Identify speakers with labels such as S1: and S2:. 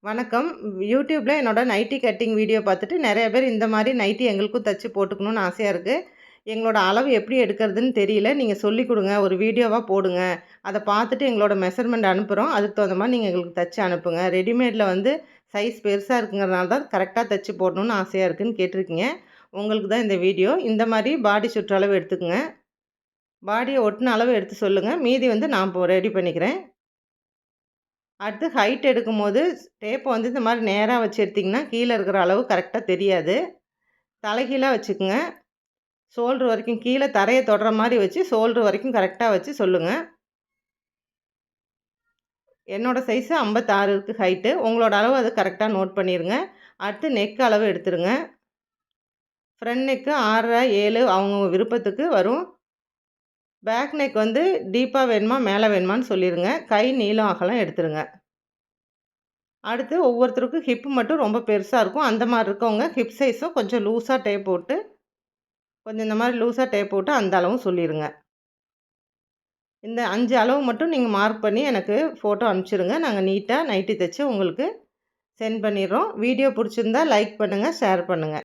S1: வணக்கம். யூடியூப்ல என்னோட நைட்டி கட்டிங் வீடியோ பார்த்துட்டு நெறைய பேர் இந்த மாரி நைட்டி எங்களுக்கும் தச்சு போட்டுக்கணும்னு ஆசையா இருக்கு. எங்களோட அளவு எப்படி எடுக்கிறதுன்னு தெரியல. நீங்க சொல்லிக் குடுங்க. ஒரு வீடியோவா போடுங்க. அத பார்த்துட்டு எங்களோட மெஷர்மெண்ட் அனுப்புறோம். அதுக்கு தகுந்த மாரி நீங்க எங்களுக்கு தச்சு அனுப்புங்க. ரெடிமேட்ல வந்து சைஸ் பெருசா இருக்குங்கிறனால தான் கரெக்ட்டா தச்சு போடணும்னு ஆசையா இருக்குன்னு கேட்டிருக்கீங்க. உங்களுக்கு தான் இந்த வீடியோ. இந்த மாரி பாடி சுற்றளவு எடுத்துக்கங்க. பாடிய ஒட்டுன அளவு எடுத்து சொல்லுங்க. மீதி வந்து நான் இப்போ ரெடி பண்ணிக்கிறேன். அடுத்து ஹைட் எடுக்கும்போது டேப்ப வந்து இந்த மாரி நேரா வச்சு எடுத்தீங்கன்னா, கீழ இருக்கிற அளவு கரெக்ட்டா தெரியாது. தலைகீழா வச்சுக்கங்க. ஷோல்டர் வரைக்கும் கீழ தரைய தொடுற மாரி வச்சு, ஷோல்டர் வரைக்கும் கரெக்ட்டா வச்சு சொல்லுங்க. என்னோட சைஸு 56 இருக்கு ஹைட்டு. உங்களோட அளவு அது கரெக்ட்டா நோட் பண்ணிருங்க. அடுத்து நெக் அளவு எடுத்துருங்க. ஃப்ரண்ட் நெக்கு 6 1/2 7 அவங்கவங்க விருப்பத்துக்கு வரும். பேக் நெக் வந்து டீப்பா வேணுமா, மேல வேணுமான்னு சொல்லிருங்க. கை நீளம், அகலம் எடுத்துருங்க. அடுத்து ஒவ்வொருத்தருக்கும் ஹிப் மட்டும் ரொம்ப பெருசா இருக்கும். அந்த மாரி இருக்கவங்க ஹிப் சைஸும் கொஞ்சம் லூஸா டேப் போட்டு, கொஞ்சம் இந்த மாரி லூஸா டேப் போட்டு அந்த அளவும் சொல்லிருங்க. இந்த 5 அளவு மட்டும் நீங்க மார்க் பண்ணி எனக்கு ஃபோட்டோ அனுப்பிச்சுருங்க. நாங்க நீட்டா நைட்டி தச்சு உங்களுக்கு சென்ட் பண்ணிர்றோம். வீடியோ புடிச்சிருந்தா லைக் பண்ணுங்க, ஷேர் பண்ணுங்க.